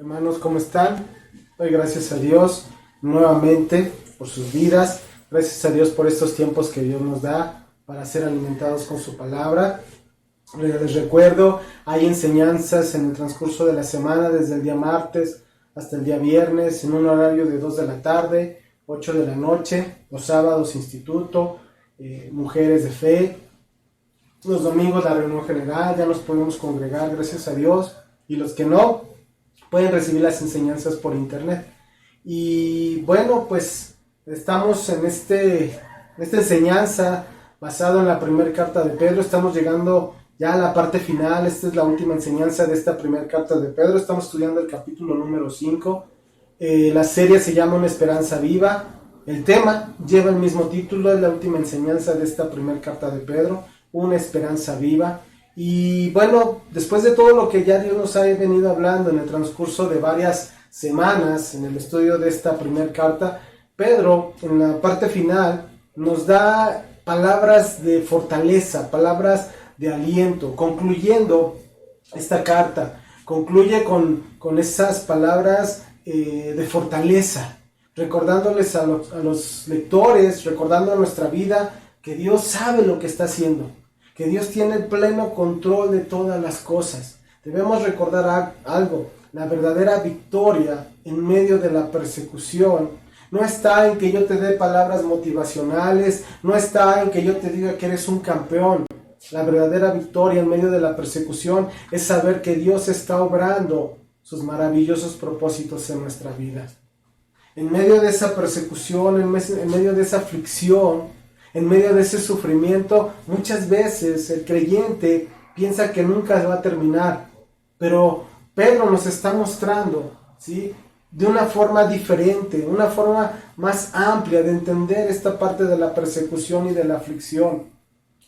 Hermanos, ¿cómo están? Doy gracias a Dios nuevamente por sus vidas. Gracias a Dios por estos tiempos que Dios nos da para ser alimentados con su palabra. Les recuerdo, hay enseñanzas en el transcurso de la semana, desde el día martes hasta el día viernes, en un horario de 2 de la tarde, 8 de la noche, los sábados instituto, mujeres de fe, los domingos la reunión general, ya nos podemos congregar, gracias a Dios, y los que no, pueden recibir las enseñanzas por internet. Y bueno, pues estamos en esta enseñanza basado en la primera carta de Pedro. Estamos llegando ya a la parte final. Esta es la última enseñanza de esta primera carta de Pedro. Estamos estudiando el capítulo número 5. La serie se llama Una esperanza viva. El tema lleva el mismo título, es la última enseñanza de esta primera carta de Pedro, Una esperanza viva. Y bueno, después de todo lo que ya Dios nos ha venido hablando en el transcurso de varias semanas en el estudio de esta primera carta, Pedro en la parte final nos da palabras de fortaleza, palabras de aliento, concluyendo esta carta. Concluye con esas palabras de fortaleza, recordándoles a los lectores, recordando a nuestra vida que Dios sabe lo que está haciendo, que Dios tiene el pleno control de todas las cosas. Debemos recordar algo: la verdadera victoria en medio de la persecución no está en que yo te dé palabras motivacionales, no está en que yo te diga que eres un campeón. La verdadera victoria en medio de la persecución es saber que Dios está obrando sus maravillosos propósitos en nuestra vida. En medio de esa persecución, en medio de esa aflicción, en medio de ese sufrimiento, muchas veces el creyente piensa que nunca va a terminar, pero Pedro nos está mostrando, ¿sí?, de una forma diferente, una forma más amplia de entender esta parte de la persecución y de la aflicción.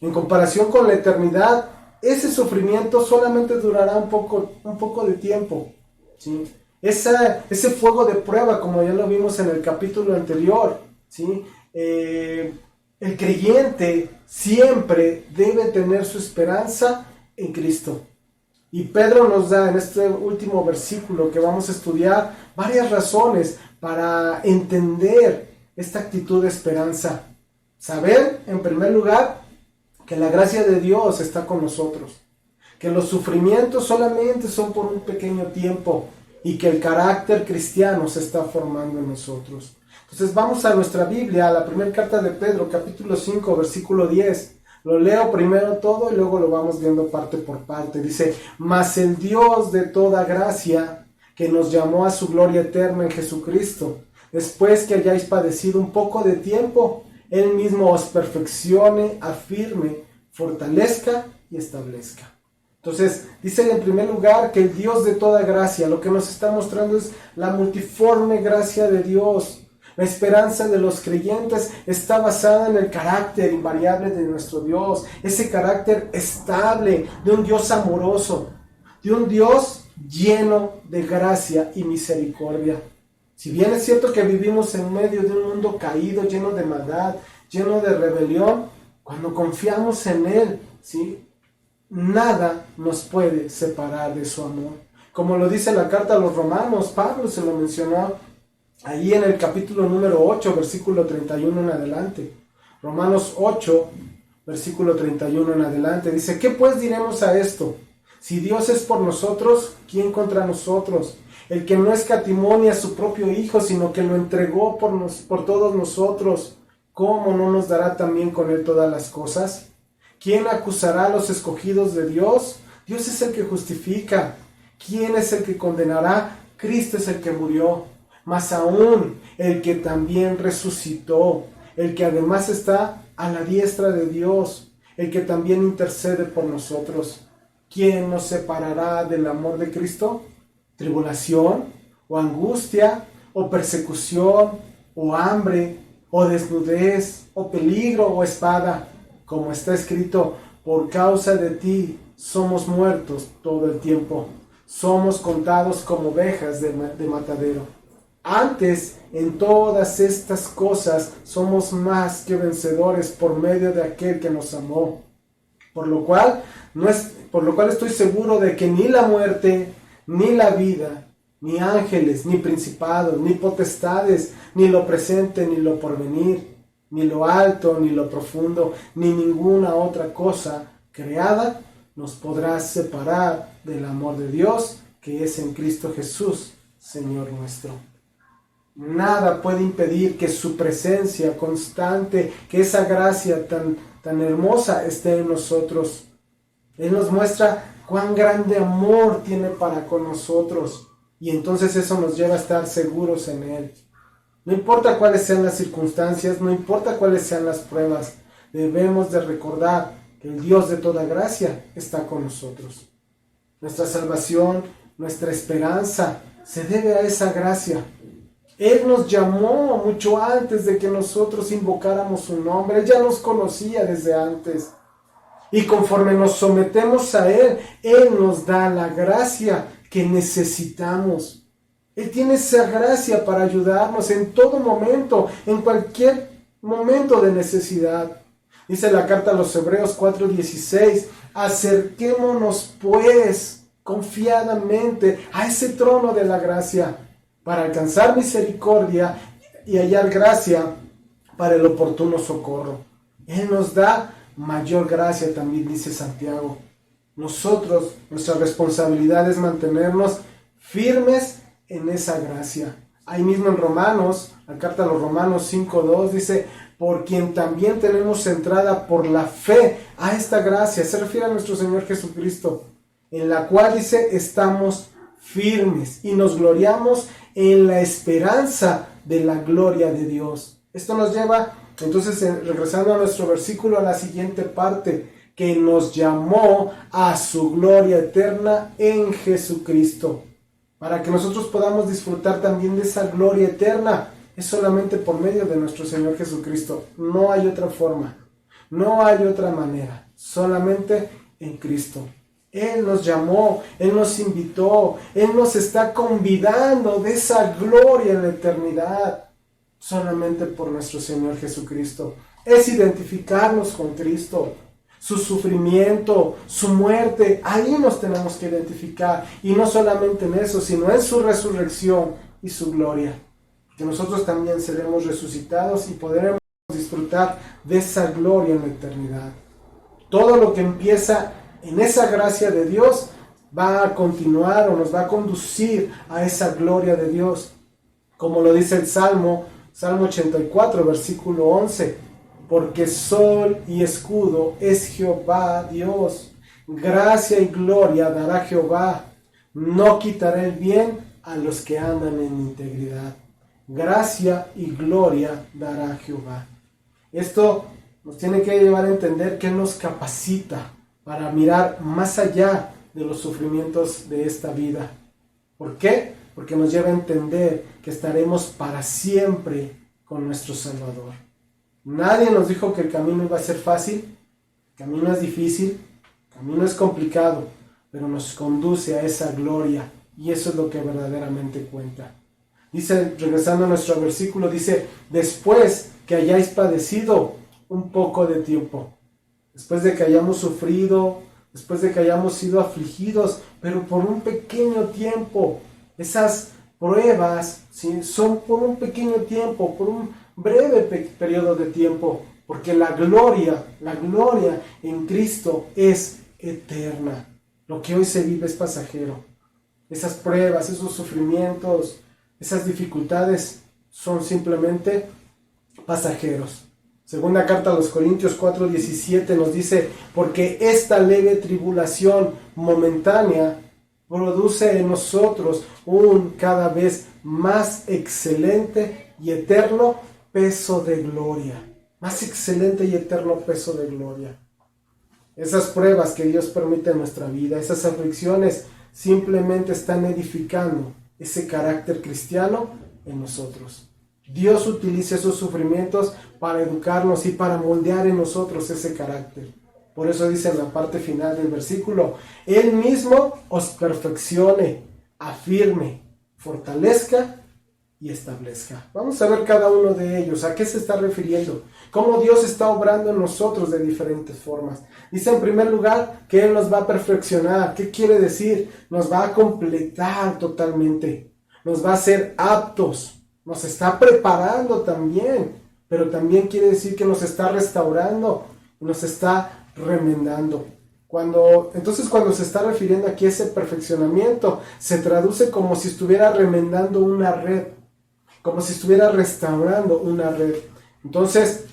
En comparación con la eternidad, ese sufrimiento solamente durará un poco de tiempo, ¿sí? Ese fuego de prueba, como ya lo vimos en el capítulo anterior, ¿sí? El creyente siempre debe tener su esperanza en Cristo. Y Pedro nos da en este último versículo que vamos a estudiar varias razones para entender esta actitud de esperanza. Saber, en primer lugar, que la gracia de Dios está con nosotros, que los sufrimientos solamente son por un pequeño tiempo y que el carácter cristiano se está formando en nosotros. Entonces vamos a nuestra Biblia, a la primera carta de Pedro, capítulo 5, versículo 10. Lo leo primero todo y luego lo vamos viendo parte por parte. Dice: mas el Dios de toda gracia, que nos llamó a su gloria eterna en Jesucristo, después que hayáis padecido un poco de tiempo, Él mismo os perfeccione, afirme, fortalezca y establezca. Entonces, dice en primer lugar que el Dios de toda gracia, lo que nos está mostrando es la multiforme gracia de Dios. La esperanza de los creyentes está basada en el carácter invariable de nuestro Dios, ese carácter estable de un Dios amoroso, de un Dios lleno de gracia y misericordia. Si bien es cierto que vivimos en medio de un mundo caído, lleno de maldad, lleno de rebelión, cuando confiamos en Él, ¿sí?, nada nos puede separar de su amor. Como lo dice la carta a los Romanos, Pablo se lo mencionó ahí en el capítulo número 8, versículo 31 en adelante. Romanos 8, versículo 31 en adelante. Dice: ¿qué pues diremos a esto? Si Dios es por nosotros, ¿quién contra nosotros? El que no escatimó ni a su propio Hijo, sino que lo entregó por todos nosotros, ¿cómo no nos dará también con Él todas las cosas? ¿Quién acusará a los escogidos de Dios? Dios es el que justifica. ¿Quién es el que condenará? Cristo es el que murió, mas aún el que también resucitó, el que además está a la diestra de Dios, el que también intercede por nosotros. ¿Quién nos separará del amor de Cristo? ¿Tribulación, o angustia, o persecución, o hambre, o desnudez, o peligro, o espada? Como está escrito: por causa de ti somos muertos todo el tiempo, somos contados como ovejas de matadero. Antes, en todas estas cosas, somos más que vencedores por medio de aquel que nos amó. Por lo cual estoy seguro de que ni la muerte, ni la vida, ni ángeles, ni principados, ni potestades, ni lo presente, ni lo porvenir, ni lo alto, ni lo profundo, ni ninguna otra cosa creada nos podrá separar del amor de Dios que es en Cristo Jesús, Señor nuestro. Nada puede impedir que su presencia constante, que esa gracia tan hermosa esté en nosotros. Él nos muestra cuán grande amor tiene para con nosotros y entonces eso nos lleva a estar seguros en Él. No importa cuáles sean las circunstancias, no importa cuáles sean las pruebas, debemos de recordar que el Dios de toda gracia está con nosotros. Nuestra salvación, nuestra esperanza se debe a esa gracia. Él nos llamó mucho antes de que nosotros invocáramos su nombre. Él ya nos conocía desde antes. Y conforme nos sometemos a Él, Él nos da la gracia que necesitamos. Él tiene esa gracia para ayudarnos en todo momento, en cualquier momento de necesidad. Dice la carta a los Hebreos 4:16, acerquémonos pues confiadamente a ese trono de la gracia para alcanzar misericordia y hallar gracia para el oportuno socorro. Él nos da mayor gracia también, dice Santiago. Nosotros, nuestra responsabilidad es mantenernos firmes en esa gracia. Ahí mismo en Romanos, la carta a los Romanos 5:2 dice, por quien también tenemos entrada por la fe a esta gracia, se refiere a nuestro Señor Jesucristo, en la cual dice, estamos firmes y nos gloriamos en la esperanza de la gloria de Dios. Esto nos lleva, entonces, regresando a nuestro versículo, a la siguiente parte, que nos llamó a su gloria eterna en Jesucristo. Para que nosotros podamos disfrutar también de esa gloria eterna, es solamente por medio de nuestro Señor Jesucristo. No hay otra forma, no hay otra manera, solamente en Cristo. Él nos llamó, Él nos invitó, Él nos está convidando de esa gloria en la eternidad, solamente por nuestro Señor Jesucristo. Es identificarnos con Cristo, su sufrimiento, su muerte, ahí nos tenemos que identificar, y no solamente en eso, sino en su resurrección y su gloria, que nosotros también seremos resucitados y podremos disfrutar de esa gloria en la eternidad. Todo lo que empieza en esa gracia de Dios va a continuar o nos va a conducir a esa gloria de Dios, como lo dice el Salmo 84, versículo 11, porque sol y escudo es Jehová Dios, gracia y gloria dará Jehová, no quitará el bien a los que andan en integridad. Gracia y gloria dará Jehová. Esto nos tiene que llevar a entender que Él nos capacita para mirar más allá de los sufrimientos de esta vida. ¿Por qué? Porque nos lleva a entender que estaremos para siempre con nuestro Salvador. Nadie nos dijo que el camino iba a ser fácil, el camino es difícil, el camino es complicado, pero nos conduce a esa gloria y eso es lo que verdaderamente cuenta. Dice, regresando a nuestro versículo, dice, después que hayáis padecido un poco de tiempo, después de que hayamos sufrido, después de que hayamos sido afligidos, pero por un pequeño tiempo, esas pruebas, ¿sí?, son por un pequeño tiempo, por un breve periodo de tiempo, porque la gloria en Cristo es eterna. Lo que hoy se vive es pasajero. Esas pruebas, esos sufrimientos, esas dificultades son simplemente pasajeros. Segunda carta a los Corintios 4:17 nos dice, porque esta leve tribulación momentánea produce en nosotros un cada vez más excelente y eterno peso de gloria. Más excelente y eterno peso de gloria. Esas pruebas que Dios permite en nuestra vida, esas aflicciones, simplemente están edificando ese carácter cristiano en nosotros. Dios utiliza esos sufrimientos para educarnos y para moldear en nosotros ese carácter. Por eso dice en la parte final del versículo, Él mismo os perfeccione, afirme, fortalezca y establezca. Vamos a ver cada uno de ellos. ¿A qué se está refiriendo? Cómo Dios está obrando en nosotros de diferentes formas. Dice en primer lugar que Él nos va a perfeccionar. ¿Qué quiere decir? Nos va a completar totalmente. nos va a hacer aptos, nos está preparando también, pero también quiere decir que nos está restaurando, nos está remendando. Entonces cuando se está refiriendo aquí a ese perfeccionamiento, se traduce como si estuviera remendando una red, como si estuviera restaurando una red. Entonces,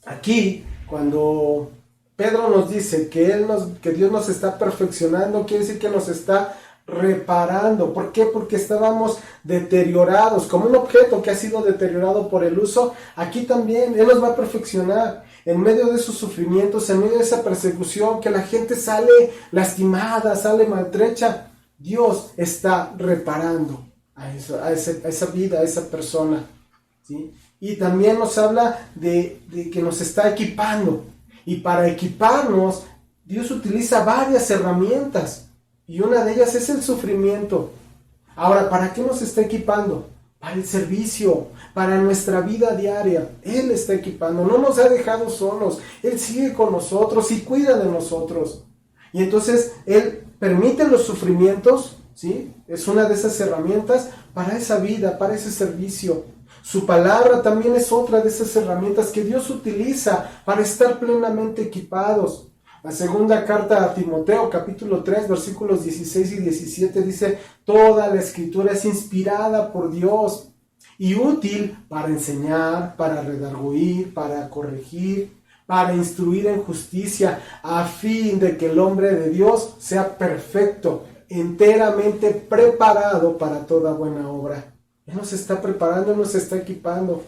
aquí, cuando Pedro nos dice que Dios nos está perfeccionando, quiere decir que nos está reparando. ¿Por qué? Porque estábamos deteriorados, como un objeto que ha sido deteriorado por el uso. Aquí también Él nos va a perfeccionar. En medio de esos sufrimientos, en medio de esa persecución, que la gente sale lastimada, sale maltrecha, Dios está reparando a esa vida, a esa persona, ¿sí? Y también nos habla de que nos está equipando. Y para equiparnos, Dios utiliza varias herramientas. Y una de ellas es el sufrimiento. Ahora, ¿para qué nos está equipando? Para el servicio, para nuestra vida diaria. Él está equipando, no nos ha dejado solos. Él sigue con nosotros y cuida de nosotros. Y entonces Él permite los sufrimientos, ¿sí? Es una de esas herramientas para esa vida, para ese servicio. Su palabra también es otra de esas herramientas que Dios utiliza para estar plenamente equipados. La segunda carta a Timoteo, capítulo 3, versículos 16 y 17 dice: toda la escritura es inspirada por Dios y útil para enseñar, para redarguir, para corregir, para instruir en justicia, a fin de que el hombre de Dios sea perfecto, enteramente preparado para toda buena obra. Él nos está preparando, nos está equipando.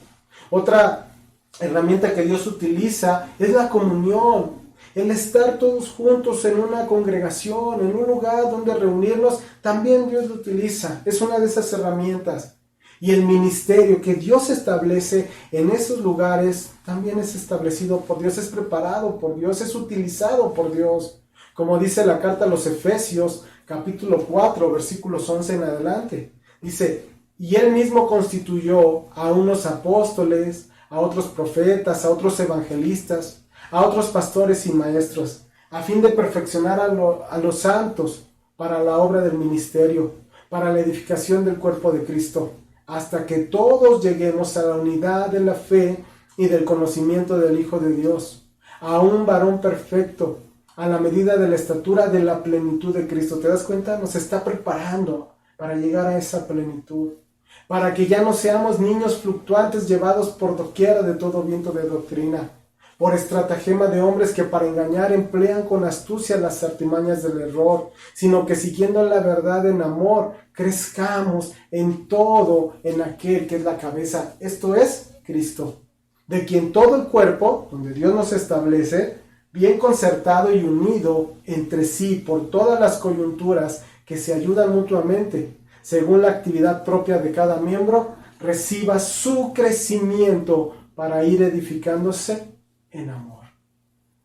Otra herramienta que Dios utiliza es la comunión. El estar todos juntos en una congregación, en un lugar donde reunirnos, también Dios lo utiliza. Es una de esas herramientas. Y el ministerio que Dios establece en esos lugares también es establecido por Dios, es preparado por Dios, es utilizado por Dios. Como dice la carta a los Efesios, capítulo 4, versículos 11 en adelante. Dice: y Él mismo constituyó a unos apóstoles, a otros profetas, a otros evangelistas, a otros pastores y maestros, a fin de perfeccionar a los santos para la obra del ministerio, para la edificación del cuerpo de Cristo, hasta que todos lleguemos a la unidad de la fe y del conocimiento del Hijo de Dios, a un varón perfecto, a la medida de la estatura de la plenitud de Cristo. ¿Te das cuenta? Nos está preparando para llegar a esa plenitud, para que ya no seamos niños fluctuantes llevados por doquiera de todo viento de doctrina, por estratagema de hombres que para engañar emplean con astucia las artimañas del error, sino que siguiendo la verdad en amor, crezcamos en todo en aquel que es la cabeza, esto es Cristo, de quien todo el cuerpo, donde Dios nos establece, bien concertado y unido entre sí por todas las coyunturas que se ayudan mutuamente, según la actividad propia de cada miembro, reciba su crecimiento para ir edificándose en amor.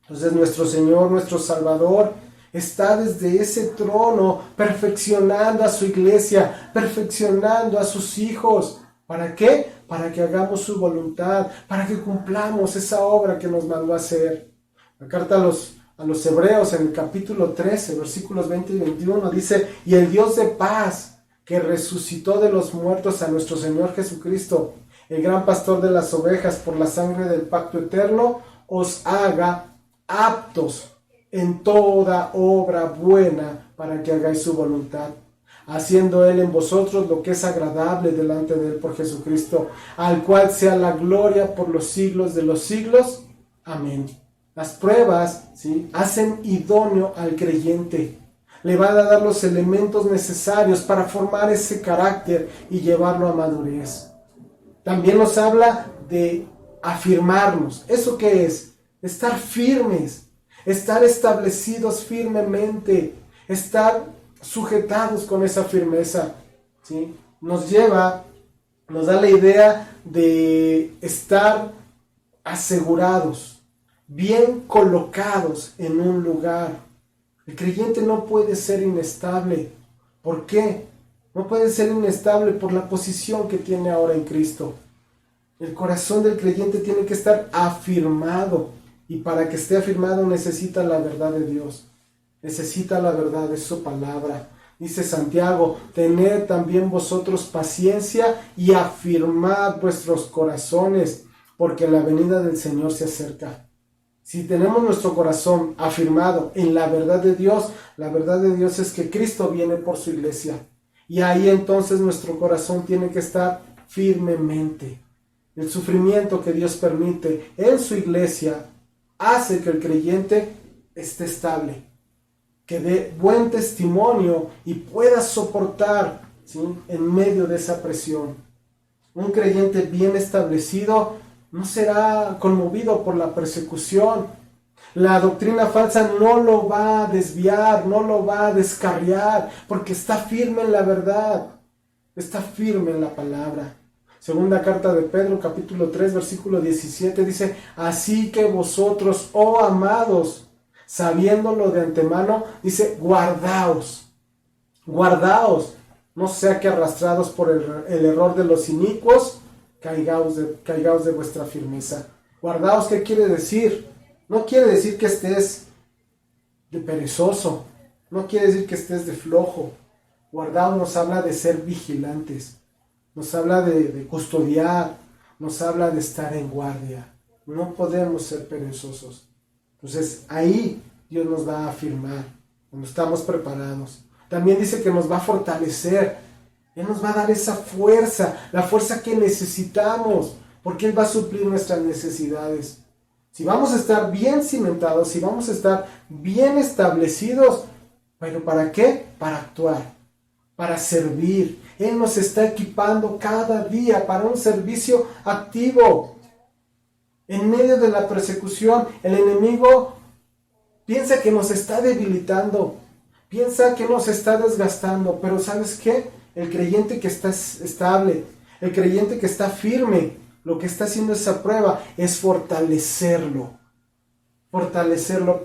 Entonces nuestro Señor, nuestro Salvador, está desde ese trono perfeccionando a su iglesia, perfeccionando a sus hijos. ¿Para qué? Para que hagamos su voluntad, para que cumplamos esa obra que nos mandó a hacer. La carta a los Hebreos, en el capítulo 13, versículos 20 y 21, dice: y el Dios de paz, que resucitó de los muertos a nuestro Señor Jesucristo, el gran pastor de las ovejas, por la sangre del pacto eterno, os haga aptos en toda obra buena para que hagáis su voluntad, haciendo Él en vosotros lo que es agradable delante de Él por Jesucristo, al cual sea la gloria por los siglos de los siglos. Amén. Las pruebas, ¿sí?, hacen idóneo al creyente. Le van a dar los elementos necesarios para formar ese carácter y llevarlo a madurez. También nos habla de afirmarnos. ¿Eso qué es? Estar firmes, estar establecidos firmemente, estar sujetados con esa firmeza, ¿sí? Nos da la idea de estar asegurados, bien colocados en un lugar. El creyente no puede ser inestable. ¿Por qué? No puede ser inestable por la posición que tiene ahora en Cristo. El corazón del creyente tiene que estar afirmado, y para que esté afirmado necesita la verdad de Dios, necesita la verdad de su palabra, Dice Santiago, tened también vosotros paciencia y afirmad vuestros corazones, porque la venida del Señor se acerca. Si tenemos nuestro corazón afirmado en la verdad de Dios, la verdad de Dios es que Cristo viene por su iglesia. Y ahí entonces nuestro corazón tiene que estar firmemente. El sufrimiento que Dios permite en su iglesia hace que el creyente esté estable, que dé buen testimonio y pueda soportar, ¿sí?, en medio de esa presión. Un creyente bien establecido no será conmovido por la persecución. La doctrina falsa no lo va a desviar, no lo va a descarriar, porque está firme en la verdad, está firme en la palabra. Segunda carta de Pedro, capítulo 3, versículo 17, dice, así que vosotros, oh amados, sabiéndolo de antemano, dice, guardaos, no sea que arrastrados por el error de los inicuos, caigaos de vuestra firmeza. Guardaos, ¿qué quiere decir? No quiere decir que estés de perezoso, no quiere decir que estés de flojo. Guardaos nos habla de ser vigilantes, nos habla de custodiar, nos habla de estar en guardia. No podemos ser perezosos. Entonces ahí Dios nos va a afirmar cuando estamos preparados. También dice que nos va a fortalecer. Él nos va a dar esa fuerza, la fuerza que necesitamos, porque Él va a suplir nuestras necesidades. Si vamos a estar bien cimentados, si vamos a estar bien establecidos, ¿pero para qué? Para actuar, para servir. Él nos está equipando cada día para un servicio activo. En medio de la persecución, el enemigo piensa que nos está debilitando, piensa que nos está desgastando, pero ¿sabes qué? El creyente que está estable, el creyente que está firme, lo que está haciendo esa prueba es fortalecerlo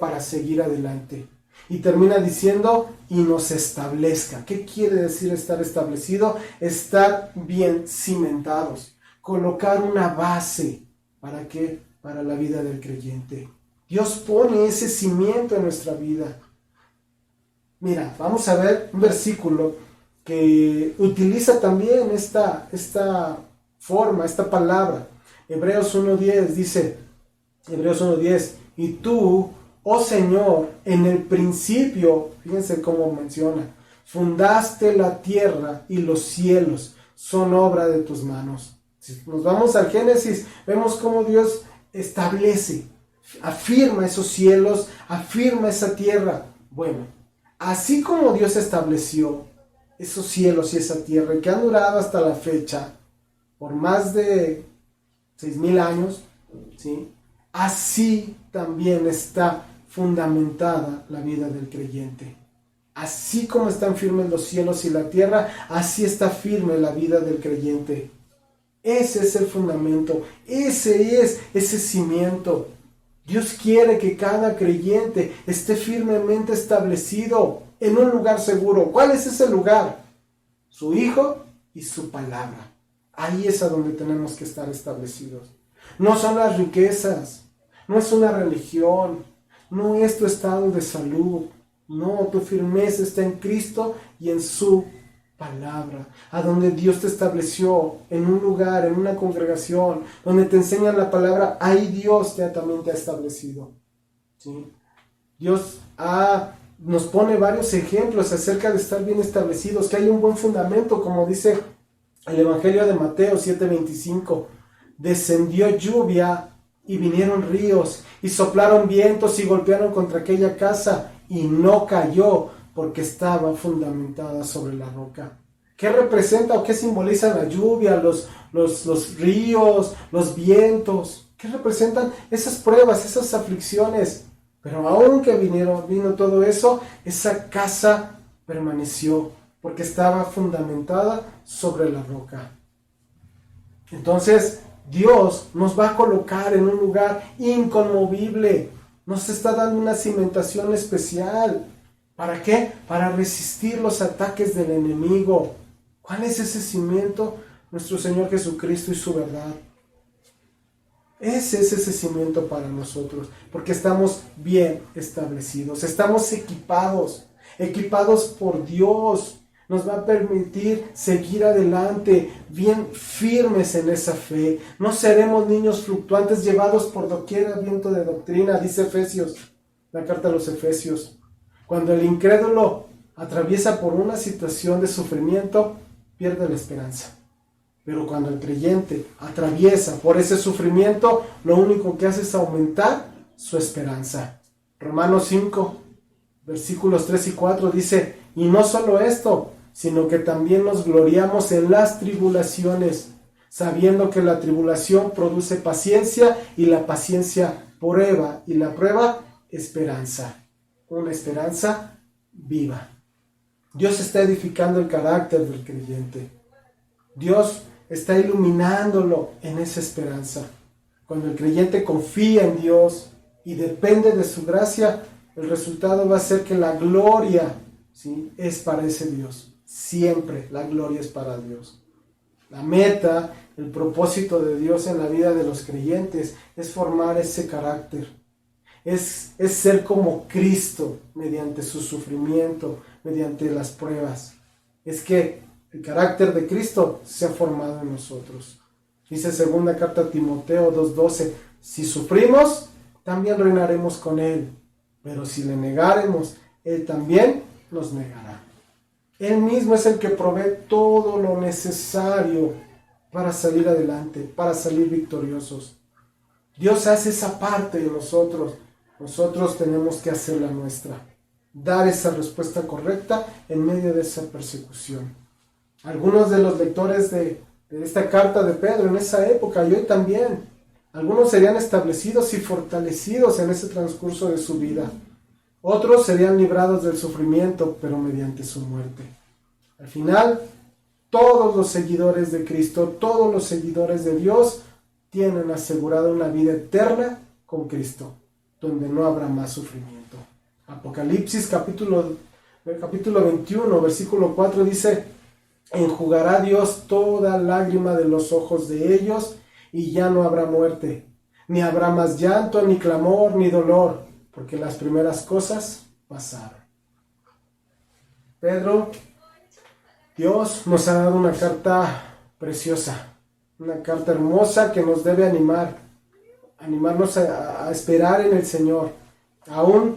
para seguir adelante. Y termina diciendo, y nos establezca. ¿Qué quiere decir estar establecido? Estar bien cimentados, colocar una base. ¿Para qué? Para la vida del creyente. Dios pone ese cimiento en nuestra vida. Mira, vamos a ver un versículo que utiliza también esta forma, esta palabra. Hebreos 1:10 dice, Hebreos 1:10, y tú, oh Señor, en el principio, fíjense cómo menciona, fundaste la tierra y los cielos son obra de tus manos. Si nos vamos al Génesis, vemos cómo Dios establece, afirma esos cielos, afirma esa tierra. Bueno, así como Dios estableció esos cielos y esa tierra, que han durado hasta la fecha, por más de 6,000 años, ¿sí?, así también está fundamentada la vida del creyente. Así como están firmes los cielos y la tierra, así está firme la vida del creyente. Ese es el fundamento, ese es ese cimiento. Dios quiere que cada creyente esté firmemente establecido en un lugar seguro. ¿Cuál es ese lugar? Su Hijo y su palabra. Ahí es a donde tenemos que estar establecidos. No son las riquezas, no es una religión, no es tu estado de salud. No, tu firmeza está en Cristo y en su palabra, a donde Dios te estableció, en un lugar, en una congregación, donde te enseñan la palabra, ahí Dios también te ha establecido. ¿Sí? Dios nos pone varios ejemplos acerca de estar bien establecidos, que hay un buen fundamento, como dice el Evangelio de Mateo 7:25. Descendió lluvia y vinieron ríos, y soplaron vientos y golpearon contra aquella casa, y no cayó, porque estaba fundamentada sobre la roca. ¿Qué representa o qué simboliza la lluvia, los ríos, los vientos? ¿Qué representan esas pruebas, esas aflicciones? Pero aunque vino todo eso, esa casa permaneció, porque estaba fundamentada sobre la roca. Entonces, Dios nos va a colocar en un lugar inconmovible. Nos está dando una cimentación especial. ¿Para qué? Para resistir los ataques del enemigo. ¿Cuál es ese cimiento? Nuestro Señor Jesucristo y su verdad. Ese es ese cimiento para nosotros, porque estamos bien establecidos, estamos equipados, equipados por Dios. Nos va a permitir seguir adelante, bien firmes en esa fe. No seremos niños fluctuantes llevados por doquier viento de doctrina, dice Efesios, la carta a los Efesios. Cuando el incrédulo atraviesa por una situación de sufrimiento, pierde la esperanza. Pero cuando el creyente atraviesa por ese sufrimiento, lo único que hace es aumentar su esperanza. Romanos 5, versículos 3 y 4 dice, y no solo esto, sino que también nos gloriamos en las tribulaciones, sabiendo que la tribulación produce paciencia, y la paciencia prueba, y la prueba esperanza. Una esperanza viva. Dios está edificando el carácter del creyente. Dios está iluminándolo en esa esperanza. Cuando el creyente confía en Dios y depende de su gracia, el resultado va a ser que la gloria, ¿sí?, es para ese Dios. Siempre la gloria es para Dios. La meta, el propósito de Dios en la vida de los creyentes es formar ese carácter. Es ser como Cristo mediante su sufrimiento, mediante las pruebas. Es que el carácter de Cristo se ha formado en nosotros. Dice segunda carta a Timoteo 2:12, si sufrimos, también reinaremos con Él, pero si le negaremos, Él también nos negará. Él mismo es el que provee todo lo necesario para salir adelante, para salir victoriosos. Dios hace esa parte de nosotros. Nosotros tenemos que hacer la nuestra. Dar esa respuesta correcta en medio de esa persecución. Algunos de los lectores de esta carta de Pedro en esa época y hoy también, algunos serían establecidos y fortalecidos en ese transcurso de su vida. Otros serían librados del sufrimiento, pero mediante su muerte. Al final, todos los seguidores de Cristo, todos los seguidores de Dios, tienen asegurada una vida eterna con Cristo, donde no habrá más sufrimiento. Apocalipsis capítulo 21, versículo 4 dice, enjugará Dios toda lágrima de los ojos de ellos, y ya no habrá muerte, ni habrá más llanto, ni clamor, ni dolor, porque las primeras cosas pasaron. Pedro, Dios nos ha dado una carta preciosa, una carta hermosa que nos debe animarnos a esperar en el Señor, aun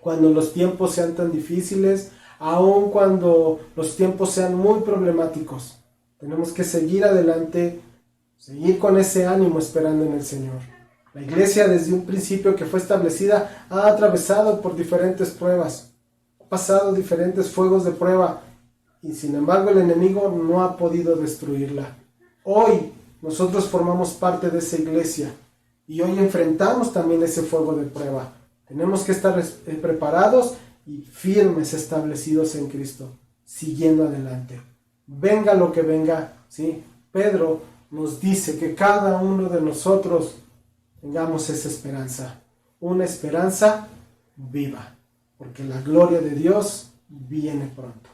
cuando los tiempos sean tan difíciles, aun cuando los tiempos sean muy problemáticos. Tenemos que seguir adelante, seguir con ese ánimo esperando en el Señor. La iglesia desde un principio que fue establecida ha atravesado por diferentes pruebas, ha pasado diferentes fuegos de prueba y sin embargo el enemigo no ha podido destruirla. Hoy nosotros formamos parte de esa iglesia y hoy enfrentamos también ese fuego de prueba. Tenemos que estar preparados y firmes, establecidos en Cristo, siguiendo adelante. Venga lo que venga, ¿sí? Pedro nos dice que cada uno de nosotros tengamos esa esperanza, una esperanza viva, porque la gloria de Dios viene pronto.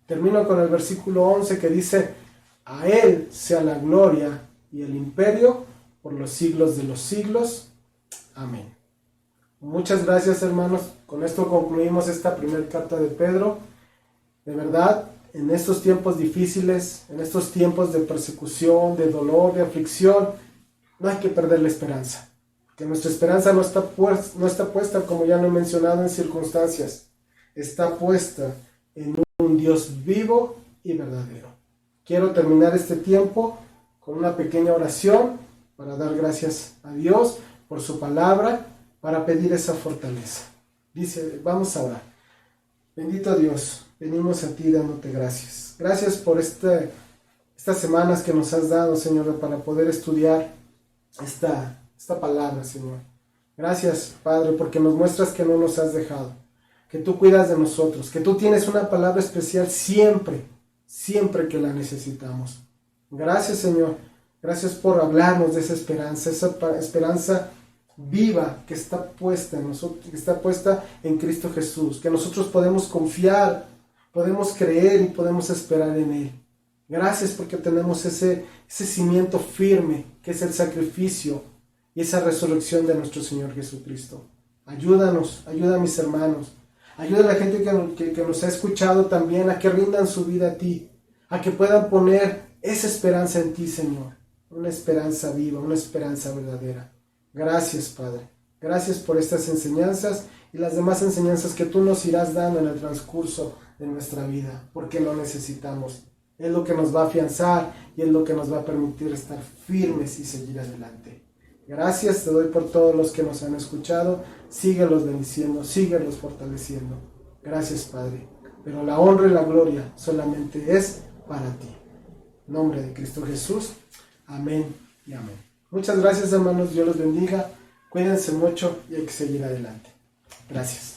Termino con el versículo 11 que dice, a Él sea la gloria y el imperio por los siglos de los siglos. Amén. Muchas gracias, hermanos. Con esto concluimos esta primera carta de Pedro. De verdad, en estos tiempos difíciles, en estos tiempos de persecución, de dolor, de aflicción, no hay que perder la esperanza. Que nuestra esperanza no está puesta, como ya lo he mencionado, en circunstancias. Está puesta en un Dios vivo y verdadero. Quiero terminar este tiempo con una pequeña oración para dar gracias a Dios por su palabra, para pedir esa fortaleza. Dice, vamos a orar. Bendito Dios, venimos a ti dándote gracias. Gracias por estas semanas que nos has dado, Señor, para poder estudiar esta palabra, Señor. Gracias, Padre, porque nos muestras que no nos has dejado, que tú cuidas de nosotros, que tú tienes una palabra especial siempre que la necesitamos. Gracias, Señor. Gracias por hablarnos de esa esperanza viva que está puesta en nosotros, que está puesta en Cristo Jesús, que nosotros podemos confiar, podemos creer y podemos esperar en Él. Gracias porque tenemos ese cimiento firme que es el sacrificio y esa resurrección de nuestro Señor Jesucristo. Ayúdanos, ayuda a mis hermanos Ayuda a la gente que nos ha escuchado también a que rindan su vida a ti, a que puedan poner esa esperanza en ti, Señor. Una esperanza viva, una esperanza verdadera. Gracias, Padre. Gracias por estas enseñanzas y las demás enseñanzas que tú nos irás dando en el transcurso de nuestra vida, porque lo necesitamos. Es lo que nos va a afianzar y es lo que nos va a permitir estar firmes y seguir adelante. Gracias te doy por todos los que nos han escuchado. Síguelos bendiciendo, síguelos fortaleciendo. Gracias, Padre. Pero la honra y la gloria solamente es para ti. En nombre de Cristo Jesús. Amén y amén. Muchas gracias, hermanos. Dios los bendiga. Cuídense mucho y hay que seguir adelante. Gracias.